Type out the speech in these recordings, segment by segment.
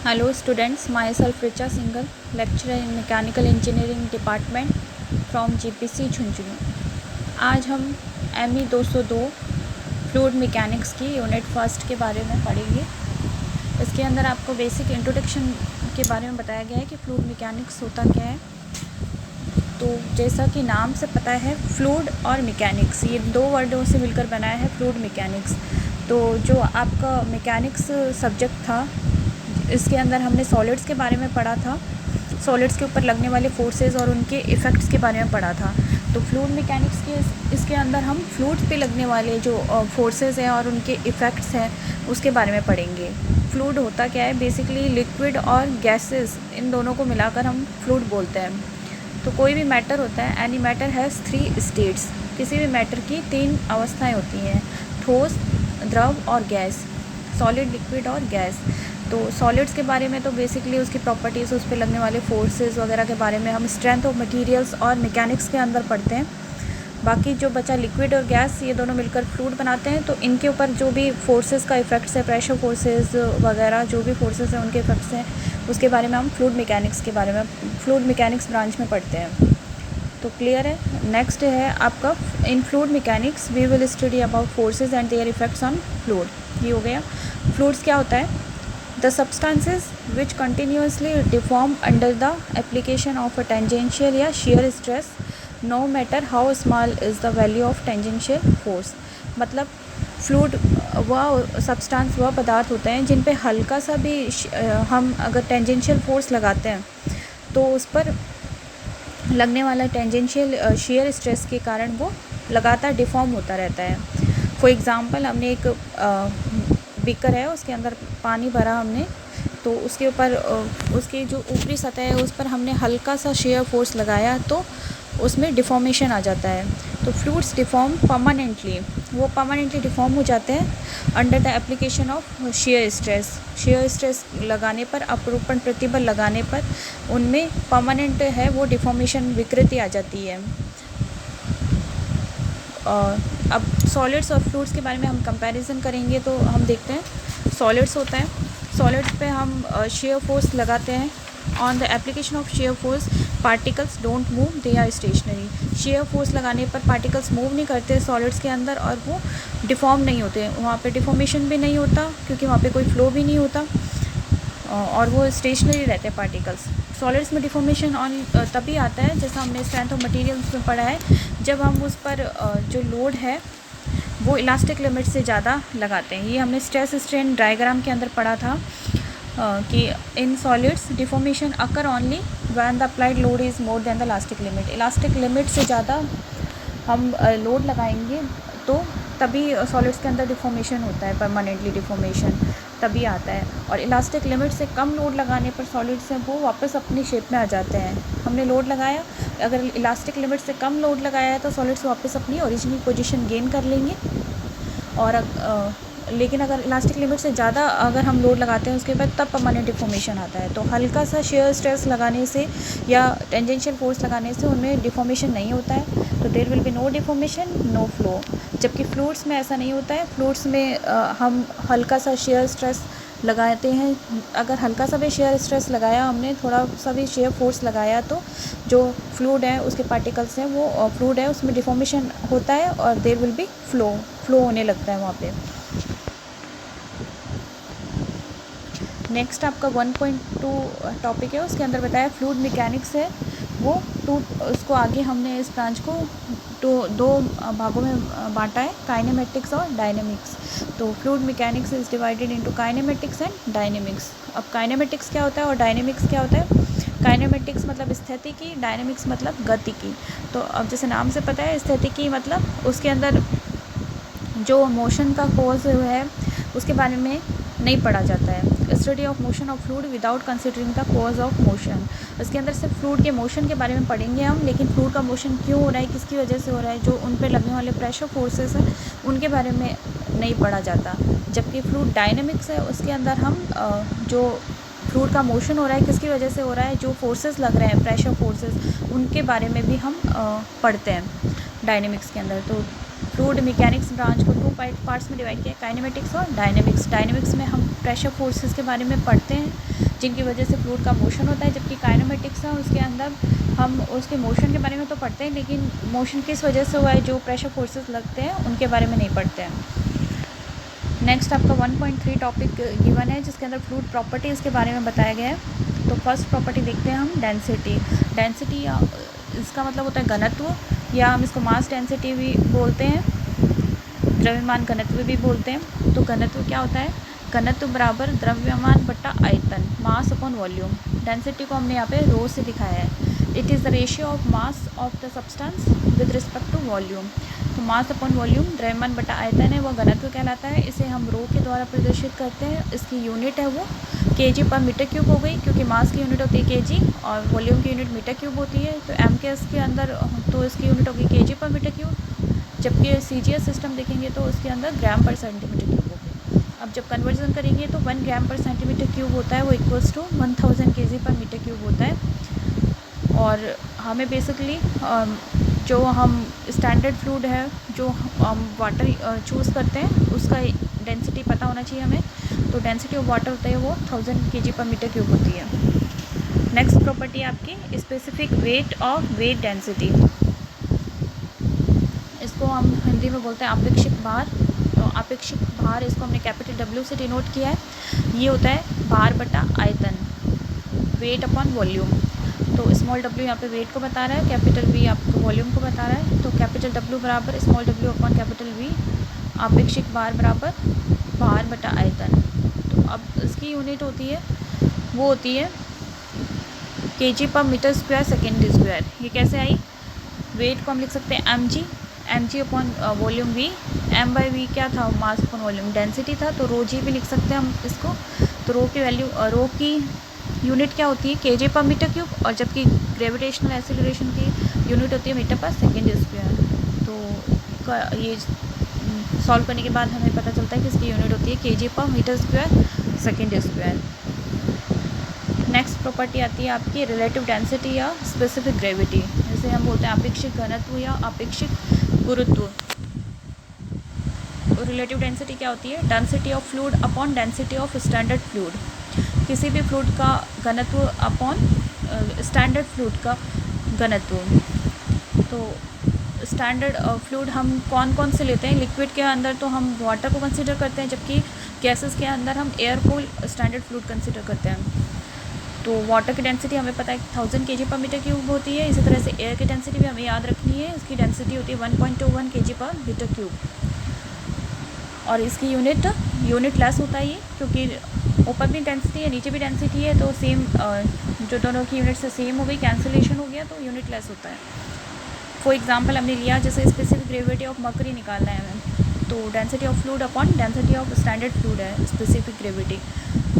Hello students, myself Richa Singhal, lecturer in Mechanical Engineering Department from GPC Jhunjhunu. आज हम ME 202 fluid mechanics की unit first के बारे में पढ़ेंगे। इसके अंदर आपको बेसिक इंट्रोडक्शन के बारे में बताया गया है कि फ्लूइड मैकेनिक्स होता क्या है। तो जैसा कि नाम से पता है, फ्लूइड और मैकेनिक्स ये दो वर्डों से मिलकर बनाया है फ्लूइड मैकेनिक्स। तो जो आपका मैकेनिक्स सब्जेक्ट था, इसके अंदर हमने सॉलिड्स के बारे में पढ़ा था, सॉलिड्स के ऊपर लगने वाले फोर्सेस और उनके इफ़ेक्ट्स के बारे में पढ़ा था। तो फ्लूइड मैकेनिक्स के इसके अंदर हम फ्लूइड पे लगने वाले जो फोर्सेस हैं और उनके इफ़ेक्ट्स हैं उसके बारे में पढ़ेंगे। फ्लूइड होता क्या है, बेसिकली लिक्विड और गैसेस, इन दोनों को मिलाकर हम फ्लूइड बोलते हैं। तो कोई भी मैटर होता है, एनी मैटर हैज़ 3 स्टेट्स। किसी भी मैटर की 3 अवस्थाएँ होती हैं, ठोस, द्रव और गैस, सॉलिड, लिक्विड और गैस। तो सॉलिड्स के बारे में तो बेसिकली उसकी प्रॉपर्टीज़, उस पर लगने वाले फोर्सेस वगैरह के बारे में हम स्ट्रेंथ ऑफ मटेरियल्स और मैकेनिक्स के अंदर पढ़ते हैं। बाकी जो बचा लिक्विड और गैस, ये दोनों मिलकर फ्लूइड बनाते हैं। तो इनके ऊपर जो भी फोर्सेस का इफेक्ट्स है, प्रेशर फोर्सेस वगैरह जो भी फोर्सेस हैं उनके इफेक्ट्स हैं, उसके बारे में हम फ्लूइड मैकेनिक्स के बारे में फ्लूइड मैकेनिक्स ब्रांच में पढ़ते हैं। तो क्लियर है। नेक्स्ट है आपका in fluid mechanics we will study about forces and their effects on fluid. ये हो गया। फ्लूइड्स क्या होता है? The substances which continuously deform under the application of a tangential या shear stress, no matter how small is the value of tangential force। मतलब fluid वह substance, वह पदार्थ होते हैं जिन पे हल्का सा भी हम अगर टेंजेंशियल फोर्स लगाते हैं तो उस पर लगने वाला टेंजेंशियल शेयर स्ट्रेस के कारण वो लगातार डिफॉर्म होता रहता है। फॉर एग्ज़ाम्पल, हमने एक बीकर है, उसके अंदर पानी भरा हमने, तो उसके ऊपर उसकी जो ऊपरी सतह है उस पर हमने हल्का सा शेयर फोर्स लगाया तो उसमें डिफॉर्मेशन आ जाता है। तो फ्लूइड्स डिफॉर्म परमानेंटली, वो परमानेंटली डिफॉर्म हो जाते हैं under the application of shear stress. Shear stress लगाने पर, अपरूपण प्रतिबल लगाने पर उनमें परमानेंट है वो डिफॉर्मेशन, विकृति आ जाती है। अब सॉलिड्स और फ्लूइड्स के बारे में हम कंपैरिजन करेंगे। तो हम देखते हैं सॉलिड्स होता है, सॉलिड्स पे हम शेयर फोर्स लगाते हैं। On the application of shear force particles don't move, they are stationary. Shear force लगाने पर पार्टिकल्स मूव नहीं करते सॉलिड्स के अंदर और वो डिफॉर्म नहीं होते, वहाँ पे डिफॉर्मेशन भी नहीं होता क्योंकि वहाँ पे कोई फ्लो भी नहीं होता और वो स्टेशनरी रहते हैं पार्टिकल्स। सॉलिड्स में डिफॉर्मेशन ऑन तभी आता है, जैसा हमने स्ट्रेंथ ऑफ मटेरियल्स में पढ़ा है, जब हम उस पर जो लोड है वो इलास्टिक लिमिट से ज़्यादा लगाते हैं। ये हमने स्ट्रेस स्ट्रेन डायग्राम के अंदर पढ़ा था कि in solids deformation occur only when the applied load is more than the elastic limit. Elastic limit से ज़्यादा हम लोड लगाएंगे तो तभी सॉलिड्स के अंदर डिफॉर्मेशन होता है, परमानेंटली डिफॉर्मेशन तभी आता है। और इलास्टिक लिमिट से कम लोड लगाने पर सॉलिड्स हैं वो वापस अपनी शेप में आ जाते हैं। हमने लोड लगाया, अगर इलास्टिक लिमिट से कम लोड लगाया है तो सॉलिड्स वापस अपनी ओरिजिनल पोजीशन गेन कर लेंगे। और लेकिन अगर इलास्टिक लिमिट से ज़्यादा अगर हम लोड लगाते हैं उसके बाद तब परमानेंट डिफॉर्मेशन आता है। तो हल्का सा शेयर स्ट्रेस लगाने से या टेंजेंशियल फोर्स लगाने से उनमें डिफॉर्मेशन नहीं होता है, तो there will be no deformation, no flow. जबकि फ्लूइड्स में ऐसा नहीं होता है। फ्लूइड्स में हम हल्का सा शेयर स्ट्रेस लगाते हैं, अगर हल्का सा भी शेयर स्ट्रेस लगाया हमने, थोड़ा सा भी शेयर फोर्स लगाया तो जो फ्लूइड है उसके पार्टिकल्स हैं वो फ्लूइड है उसमें डिफॉर्मेशन होता है और देयर विल बी फ्लो होने लगता है वहाँ पे। नेक्स्ट आपका 1.2 टॉपिक है, उसके अंदर बताया फ्लूइड मैकेनिक्स है वो उसको आगे हमने इस ब्रांच को दो भागों में बांटा है, काइनेमेटिक्स और डायनेमिक्स। तो fluid mechanics is divided into kinematics and dynamics. अब काइनेमेटिक्स क्या होता है और डायनेमिक्स क्या होता है? काइनेमेटिक्स मतलब स्थिति की, डायनेमिक्स मतलब गति की। तो अब जैसे नाम से पता है, स्थिति की मतलब उसके अंदर जो मोशन का कॉज है उसके बारे में नहीं पढ़ा जाता है। Study of motion of fluid without considering the cause of motion. इसके अंदर सिर्फ फ्लूइड के मोशन के बारे में पढ़ेंगे हम, लेकिन फ्लूइड का मोशन क्यों हो रहा है, किसकी वजह से हो रहा है, जो उन पर लगने वाले प्रेशर फोर्सेस हैं उनके बारे में नहीं पढ़ा जाता। जबकि फ्लूइड डायनेमिक्स है उसके अंदर हम जो फ्लूइड का मोशन हो रहा है किसकी वजह से हो रहा है, जो फोर्सेस लग रहे हैं प्रेशर फोर्सेस, उनके बारे में भी हम पढ़ते हैं डायनेमिक्स के अंदर। तो फ्लूइड मैकेनिक्स ब्रांच को 2 पार्ट्स में डिवाइड किया, काइनेमेटिक्स और डायनेमिक्स। डायनेमिक्स में हम प्रेशर फोर्सेस के बारे में पढ़ते हैं जिनकी वजह से फ्लूइड का मोशन होता है, जबकि काइनेमेटिक्स है उसके अंदर हम उसके मोशन के बारे में तो पढ़ते हैं, लेकिन मोशन किस वजह से हुआ है, जो प्रेशर फोर्सेस लगते हैं उनके बारे में नहीं पढ़ते हैं। नेक्स्ट आपका 1.3 टॉपिक गिवन है, जिसके अंदर फ्लूइड प्रॉपर्टीज़ के बारे में बताया गया है। तो फर्स्ट प्रॉपर्टी देखते हैं हम, डेंसिटी। डेंसिटी इसका मतलब होता है घनत्व, या हम इसको मास डेंसिटी भी बोलते हैं, द्रव्यमान घनत्व भी बोलते हैं। तो घनत्व क्या होता है, घनत्व बराबर द्रव्यमान बट्टा आयतन, मास अपॉन वॉल्यूम। डेंसिटी को हमने यहाँ पे रो से दिखाया है। It is the ratio of mass of the substance with respect to volume. तो मास अपॉन वॉल्यूम द्रव्यमान बटा आयतन है, वो घनत्व कहलाता है। इसे हम रो के द्वारा प्रदर्शित करते हैं। इसकी यूनिट है वो केजी पर मीटर क्यूब हो गई, क्योंकि मास की यूनिट होती है केजी और वॉल्यूम की यूनिट मीटर क्यूब होती है। तो एम के एस के अंदर तो इसकी यूनिट होगी केजी पर मीटर क्यूब, जबकि CGS सिस्टम देखेंगे तो उसके अंदर ग्राम पर सेंटीमीटर क्यूब होगी। अब जब कन्वर्जन करेंगे तो 1 ग्राम पर सेंटीमीटर क्यूब होता है, वो इक्वल्स टू 1000 kg पर मीटर क्यूब होता है। और हमें बेसिकली जो हम स्टैंडर्ड फ्लूइड है, जो हम वाटर चूज़ करते हैं, उसका डेंसिटी पता होना चाहिए हमें। तो डेंसिटी ऑफ वाटर होता है वो 1000 kg पर मीटर क्यूब होती है। नेक्स्ट प्रॉपर्टी आपकी specific weight of weight density. इसको हम हिंदी में बोलते हैं अपेक्षिक भार। तो अपेक्षिक भार, इसको हमने कैपिटल W से डिनोट किया है। ये होता है भार बटा आयतन, वेट अपॉन वॉल्यूम। तो स्मॉल w यहाँ पे वेट को बता रहा है, कैपिटल V आपको वॉल्यूम को बता रहा है। तो कैपिटल W बराबर small w upon capital V, अपेक्षिक भार बराबर भार बटा आयतन। तो अब इसकी यूनिट होती है, वो होती है kg पर मीटर स्क्वायर सेकेंड स्क्वायर। ये कैसे आई, वेट को हम लिख सकते हैं mg upon volume V। m/v क्या था, मास अपॉन वॉल्यूम डेंसिटी था, तो रो जी भी लिख सकते हैं हम इसको। तो रो की वैल्यू, रो की यूनिट क्या होती है, kg पर मीटर क्यूब, और जबकि ग्रेविटेशनल एक्सीलरेशन की यूनिट होती है मीटर पर सेकेंड स्क्वायर। तो ये सॉल्व करने के बाद हमें पता चलता है कि इसकी यूनिट होती है kg पर metre square second square. Next property आती है आपकी रिलेटिव डेंसिटी या स्पेसिफिक ग्रेविटी, जिसे हम बोलते हैं अपेक्षित घनत्व या अपेक्षित गुरुत्व। रिलेटिव डेंसिटी क्या होती है, density of fluid upon density of standard fluid. किसी भी फ्लूइड का घनत्व अपॉन स्टैंडर्ड फ्लूइड का घनत्व। तो स्टैंडर्ड फ्लूइड हम कौन कौन से लेते हैं, लिक्विड के अंदर तो हम वाटर को कंसिडर करते हैं, जबकि गैसेस के अंदर हम एयर को स्टैंडर्ड फ्लूइड कंसिडर करते हैं। तो वाटर की डेंसिटी हमें पता है 1000 kg पर मीटर क्यूब होती है। इसी तरह से एयर की डेंसिटी भी हमें याद रखनी है, इसकी डेंसिटी होती है 1.21 kg पर मीटर क्यूब। और इसकी यूनिट लेस होता है ये, क्योंकि ऊपर भी डेंसिटी है नीचे भी डेंसिटी है, तो सेम जो दोनों की यूनिट से सेम हो गई, कैंसिलेशन हो गया, तो यूनिट लेस होता है। फॉर एग्जांपल हमने लिया, जैसे स्पेसिफिक ग्रेविटी ऑफ मर्करी निकालना है हमें, तो density of fluid upon density of standard fluid है स्पेसिफिक ग्रेविटी।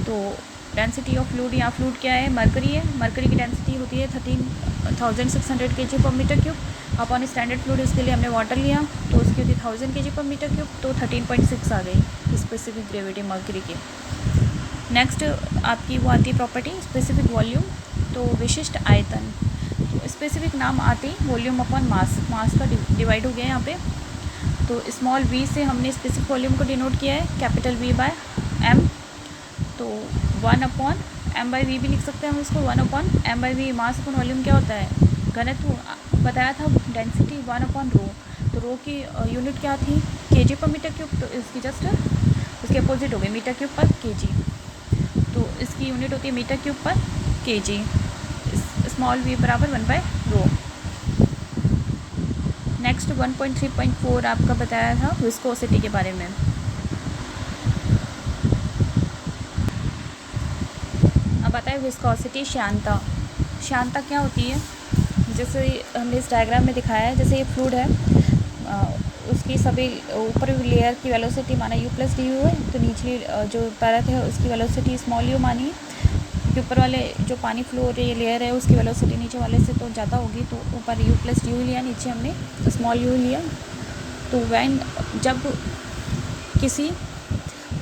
तो डेंसिटी ऑफ फ्लूइड, यहाँ फ्लूइड क्या है, मर्करी है। मर्करी की डेंसिटी होती है 13,600 kg पर metre cube upon standard fluid, इसके लिए हमने वाटर लिया, तो उसकी होती है 1000 kg पर मीटर क्यूब, तो 13.6 आ गई स्पेसिफिक ग्रेविटी मर्करी की। नेक्स्ट आपकी वो आती है प्रॉपर्टी स्पेसिफिक वॉल्यूम। तो विशिष्ट आयतन, तो स्पेसिफिक नाम आते ही वॉल्यूम अपॉन मास का डिवाइड हो गया यहाँ पे। तो स्मॉल v से हमने स्पेसिफिक वॉल्यूम को डिनोट किया है, कैपिटल V बाय m। तो 1 अपॉन m/v भी लिख सकते हैं हम इसको, 1 upon m/v। Mass upon volume क्या होता है, घनत्व बताया था, डेंसिटी 1 अपॉन रो। तो रो की यूनिट क्या थी, kg पर मीटर क्यूब, तो इसकी जस्ट उसके अपोजिट हो गई मीटर क्यूब पर kg। तो इसकी यूनिट होती है मीटर क्यूब पर kg। स्मॉल v बराबर 1/रो। नेक्स्ट 1.3.4 आपका बताया था विस्कोसिटी के बारे में। अब आता है विस्कोसिटी, श्यानता। श्यानता क्या होती है, जैसे हमने इस डायग्राम में दिखाया है, जैसे ये फ्लूइड है, उसकी सभी ऊपर लेयर की वेलोसिटी माना u+du है, तो निचली जो परत है उसकी वेलोसिटी स्मॉल u मानी है, कि ऊपर वाले जो पानी फ्लो हो रही है लेयर है उसकी वेलोसिटी नीचे वाले से तो ज़्यादा होगी, तो ऊपर u+du लिया, नीचे हमने स्मॉल u लिया। तो वैन जब किसी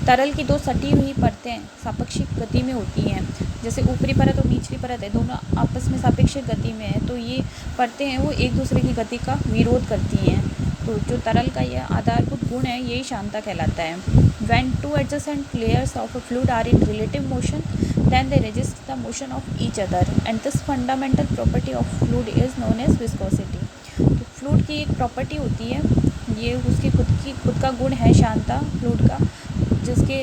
तरल की दो सटी हुई परतें सापेक्षिक गति में होती हैं, जैसे ऊपरी परत और निचली परत है, दोनों आपस में सापेक्षिक गति में है, तो ये परतें हैं वो एक दूसरे की गति का विरोध करती हैं। तो जो तरल का यह आधारभूत गुण है यही शांता कहलाता है। When two adjacent layers of a fluid are in relative motion, then they resist the motion of each other, and this fundamental property of fluid is known as viscosity. तो फ्लूइड की एक प्रॉपर्टी होती है, ये उसकी खुद का गुण है शांता फ्लूइड का, जिसके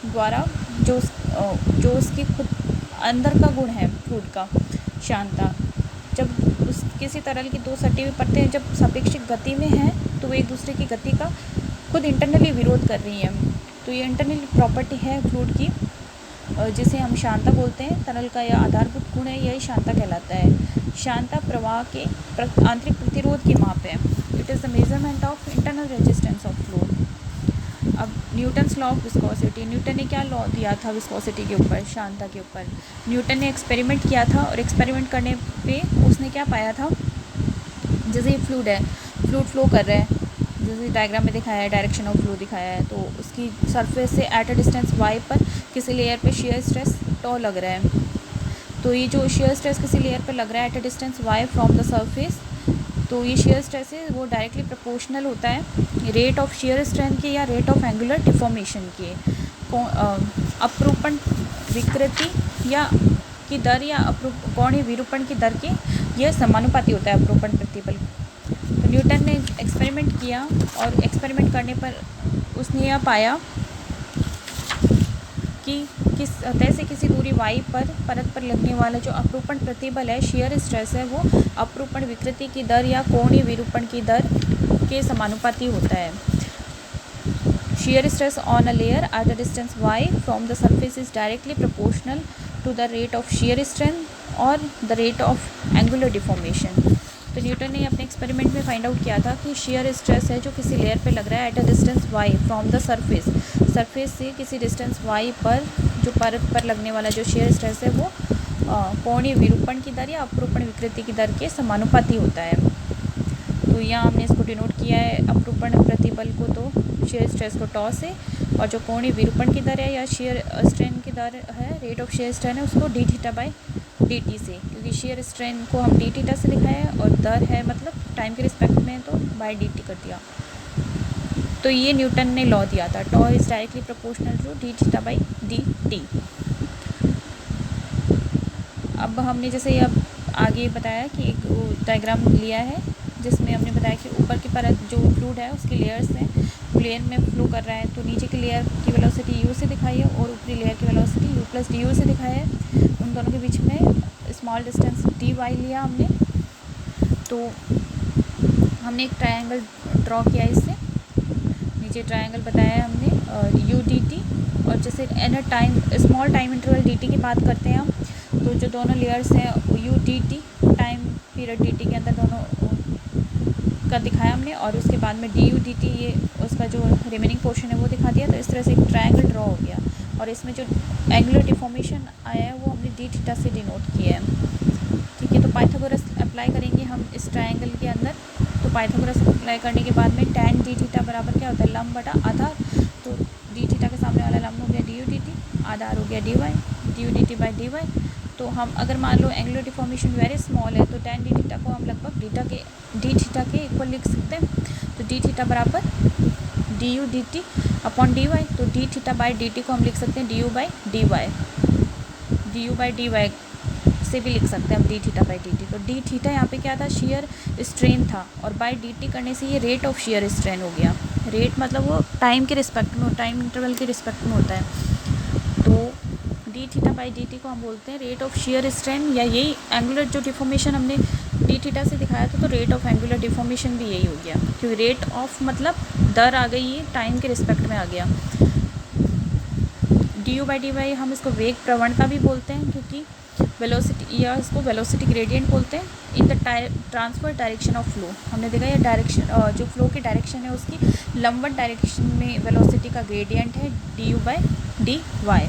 द्वारा जो उसकी खुद अंदर का गुण है फ्लूइड का शांता। जब किसी तरल की दो सटी हुई परतें जब सापेक्षिक गति में हैं तो वो एक दूसरे की गति का खुद इंटरनली विरोध कर रही हैं। तो ये इंटरनल प्रॉपर्टी है फ्लूइड की, जिसे हम शांता बोलते हैं। तरल का यह आधारभूत गुण है, यही शांता कहलाता है। शांता प्रवाह के आंतरिक प्रतिरोध की माप है। It is the measurement of internal resistance of fluid. अब Newton's law of viscosity, Newton ने क्या लॉ दिया था विस्कोसिटी के ऊपर, शांता के ऊपर? न्यूटन ने एक्सपेरिमेंट किया था और एक्सपेरिमेंट करने पे उसने क्या पाया था, जैसे ये फ्लूइड है, फ्लूइड फ्लो कर रहा है, जैसे डायग्राम में दिखाया है, डायरेक्शन ऑफ फ्लो दिखाया है, तो उसकी सरफेस से एट अ डिस्टेंस y पर किसी लेयर पे शेयर स्ट्रेस टॉ लग रहा है। तो ये जो शेयर स्ट्रेस किसी लेयर पर लग रहा है at a distance y from the surface, तो ये शेयर स्ट्रेस है वो डायरेक्टली प्रोपोर्शनल होता है रेट ऑफ शेयर स्ट्रेंथ के या रेट ऑफ एंगुलर डिफॉर्मेशन के। अपरूपण विकृति या की दर या कोणीय विरूपण की दर के यह समानुपाती होता है अपरूपण प्रतिबल। तो न्यूटन ने एक्सपेरिमेंट किया और एक्सपेरिमेंट करने पर उसने यह पाया कि किस सतह से किसी दूरी y पर परत पर लगने वाला जो अपरूपण प्रतिबल है, शेयर स्ट्रेस है, वो अपरूपण विकृति की दर या कोणीय विरूपण की दर के समानुपाती होता है। Shear stress on a layer at the distance y from the surface is directly proportional to the rate of shear strength और the rate of angular deformation. तो न्यूटन ने अपने एक्सपेरिमेंट में फाइंड आउट किया था कि शेयर स्ट्रेस है जो किसी लेयर पे लग रहा है at a distance y from the surface से किसी डिस्टेंस y पर जो परत पर लगने वाला जो शेयर स्ट्रेस है वो कोणीय विरूपण की दर या अपरूपण विकृति की दर के समानुपाती होता है। तो यहाँ हमने इसको डिनोट किया है अपरूपण प्रतिबल को तो शेयर स्ट्रेस को टॉ से, और जो कोणीय विरूपण की दर है या शेयर स्ट्रेन की दर है, रेट ऑफ शेयर स्ट्रेन है, उसको D theta by D T से, क्योंकि शेयर स्ट्रेन को हम डी थीटा से लिखा है और दर है मतलब टाइम के रिस्पेक्ट में तो बाई डी टी कर दिया। तो ये न्यूटन ने लॉ दिया था, tau is directly proportional to d theta by D t. अब हमने जैसे अब आगे बताया कि एक डायग्राम लिया है जिसमें हमने बताया कि ऊपर की परत जो फ्लूइड है उसकी लेयर्स हैं, लेयर में फ्लो कर रहा है, तो नीचे की लेयर की वेलोसिटी u से दिखाई है और ऊपरी लेयर की velocity u plus D you से दिखाया है। उन दोनों के बीच में स्मॉल डिस्टेंस dy लिया हमने। तो हमने एक ट्रायंगल ड्रॉ किया इससे, नीचे ट्रायंगल बताया है हमने u dt, और जैसे an time small time interval dt की बात करते हैं हम, तो जो दोनों लेयर्स हैं u dt time period dt के अंदर दोनों का दिखाया हमने, और उसके बाद में डी यू डी टी ये उसका जो रिमेनिंग पोर्शन है वो दिखा दिया। तो इस तरह से एक ट्रायंगल ड्रॉ हो गया, और इसमें जो एंगुलर डिफॉर्मेशन आया है वो हमने डी थीटा से डिनोट किया है। ठीक है, तो पाइथागोरस अप्लाई करेंगे हम इस ट्रायंगल के अंदर। तो पाइथागोरस अप्लाई करने के बाद में tan डी थीटा बराबर क्या होता है, लंब बटा आधार। तो डी थीटा के सामने वाला लंब हो गया डी यू डी टी, आधार हो गया d U D t by D Y. तो हम अगर मान लो एंगुलर डिफॉर्मेशन वेरी स्मॉल है तो tan डी थीटा को हम लगभग डी थीटा के इक्वल लिख सकते हैं। तो डी थीटा बराबर D U D T upon D Y. तो D theta by D T को हम लिख सकते हैं D you by D Y, D you by D Y से भी लिख सकते हैं हम D theta by D T. तो डी थीटा यहाँ पे क्या था, शेयर स्ट्रेन था, और बाई डी टी करने से ये रेट ऑफ शेयर स्ट्रेन हो गया। रेट मतलब वो टाइम के रिस्पेक्ट में, टाइम इंटरवल के रिस्पेक्ट में होता है। तो D theta by D T को हम बोलते हैं रेट ऑफ शेयर स्ट्रेन, या यही एंगुलर जो डिफॉर्मेशन हमने डी थीटा से दिखाया था, तो रेट ऑफ एंगुलर डिफॉर्मेशन भी यही हो गया, क्योंकि रेट ऑफ मतलब दर आ गई, ये टाइम के रिस्पेक्ट में आ गया। D you by D y हम इसको वेग प्रवणता भी बोलते हैं, क्योंकि वेलोसिटी, या इसको वेलोसिटी ग्रेडियंट बोलते हैं, in the transfer direction of flow. हमने देखा ये डायरेक्शन जो फ्लो की डायरेक्शन है उसकी लंबवत डायरेक्शन में वेलोसिटी का ग्रेडियंट है d you by D Y.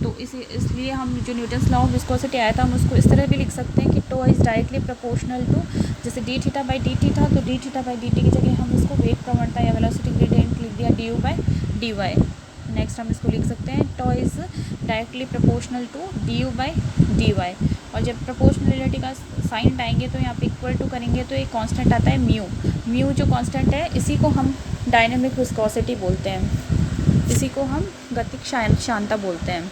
तो इसलिए हम जो न्यूटन्स लॉ ऑफ विस्कोसिटी आया था हम उसको इस तरह भी लिख सकते हैं कि tau is directly proportional to, जैसे D theta by D T था तो D theta by D T की जगह हम इसको वेग प्रवणता या वेलोसिटी ग्रेडियंट लिख दिया d you by D y. Next हम इसको लिख सकते हैं tau is directly proportional to d you by D y. और जब प्रोपोर्शनलिटी का साइन हटाएंगे तो यहाँ पे इक्वल टू करेंगे तो एक कांस्टेंट आता है म्यू। म्यू जो कांस्टेंट है इसी को हम डायनेमिक विस्कोसिटी बोलते हैं, इसी को हम गतिक श्यानता बोलते हैं।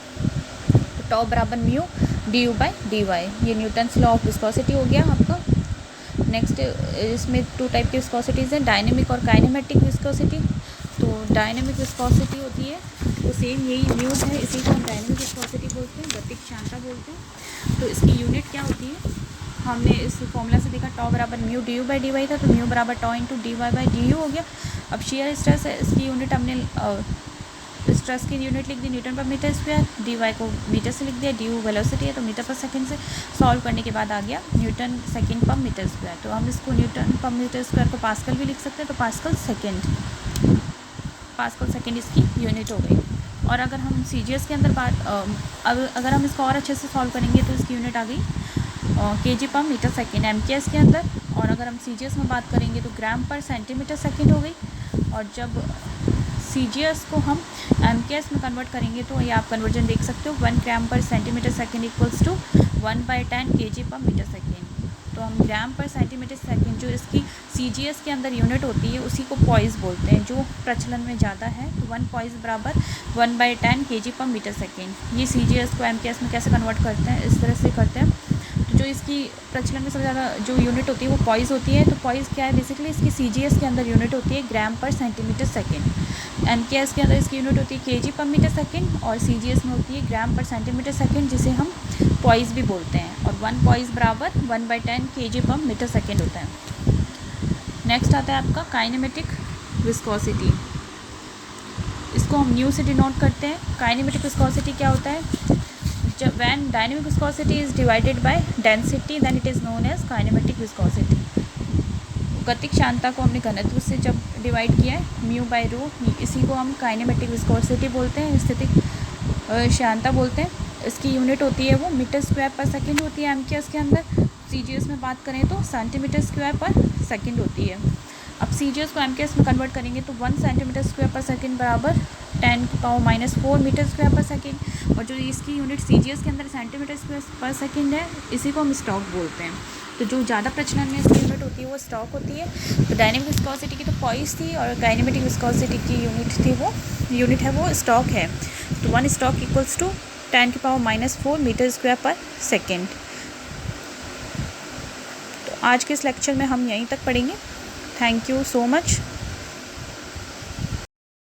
तो टॉ बराबर mu D you by D y, ये न्यूटन्स लॉ ऑफ विस्कोसिटी हो गया आपका। नेक्स्ट इसमें 2 टाइप की विस्कोसिटीज़ हैं, डायनेमिक और काइनेमेटिक विस्कोसिटी। तो डायनेमिक विस्कोसिटी होती है तो सेम यही म्यू है, इसी को हम डायनेमिक विस्कोसिटी बोलते हैं, गतिक श्यानता बोलते हैं। तो इसकी यूनिट क्या होती है, हमने इस फॉर्मूला से देखा टॉ बराबर mu D you by D Y था, तो म्यू बराबर tau into D Y by D U हो गया। अब शेयर स्ट्रेस है, इसकी यूनिट हमने स्ट्रेस की यूनिट लिख दी न्यूटन पर मीटर स्क्वायर, डी वाई को मीटर से लिख दिया, डी यू वेलोसिटी है तो मीटर पर सेकंड से सॉल्व करने के बाद आ गया न्यूटन सेकंड पर मीटर स्क्वायर। तो हम इसको न्यूटन पर मीटर स्क्वायर को पास्कल भी लिख सकते हैं, तो पास्कल सेकंड इसकी यूनिट हो गई। और अगर हम CGS के अंदर अगर हम इसको और अच्छे से सॉल्व करेंगे तो इसकी यूनिट आ गई kg पर मीटर सेकेंड MKS के अंदर। और अगर हम CGS में बात करेंगे तो ग्राम पर सेंटीमीटर सेकेंड हो गई। और जब CGS को हम MKS में कन्वर्ट करेंगे तो ये आप कन्वर्जन देख सकते हो, 1 ग्राम पर centimetre second equals to 1/10 kg पर मीटर सेकेंड। तो हम ग्राम पर सेंटीमीटर सेकेंड जो इसकी CGS के अंदर यूनिट होती है उसी को पॉइस बोलते हैं, जो प्रचलन में ज़्यादा है। तो 1 पॉइस बराबर 1/10 kg पर मीटर सेकेंड। ये CGS को MKS में कैसे कन्वर्ट करते हैं, इस तरह से करते हैं। तो जो इसकी प्रचलन में सबसे ज़्यादा जो यूनिट होती है वो पॉइस होती है। तो पॉइस क्या है, बेसिकली इसकी CGS के अंदर यूनिट होती है ग्राम पर सेंटीमीटर सेकेंड। MKS के अंदर इसकी यूनिट होती है kg पर मीटर सेकेंड और CGS में होती है ग्राम पर सेंटीमीटर सेकेंड, जिसे हम पॉइस भी बोलते हैं। और 1 पॉइस बराबर 1/10 kg पर मीटर सेकेंड होता है। नेक्स्ट आता है आपका काइनेमेटिक विस्कोसिटी, इसको हम न्यू से डिनोट करते हैं। काइनेमेटिक विस्कोसिटी क्या होता है, जब when dynamic viscosity is divided by density then it is known as kinematic viscosity. गतिक श्यानता को हमने घनत्व से जब डिवाइड किया है म्यू बाई रो, इसी को हम काइनेमेटिक विस्कोसिटी बोलते हैं, स्थितिक श्यानता बोलते हैं। इसकी यूनिट होती है वो मीटर स्क्वायर पर सेकेंड होती है MKS के अंदर। CGS में बात करें तो सेंटीमीटर स्क्वायर पर सेकेंड होती है। अब CGS को MKS में कन्वर्ट करेंगे तो 1 सेंटीमीटर स्क्वायर पर सेकेंड बराबर 10⁻⁴ मीटर स्क्वायर पर सेकेंड। और जो इसकी यूनिट CGS के अंदर सेंटीमीटर स्क्वायर पर सेकेंड है, इसी को हम स्टॉक बोलते हैं। तो जो ज़्यादा प्रचलन में इसकी यूनिट होती है वो स्टॉक होती है। तो डायनेमिक विस्कोसिटी की तो पॉइस थी और काइनेमेटिक विस्कोसिटी की यूनिट है वो स्टॉक है। तो 1 stoke equals to 10⁻⁴ metre square पर सेकेंड। तो आज के इस लेक्चर में हम यहीं तक पढ़ेंगे। Thank you so much.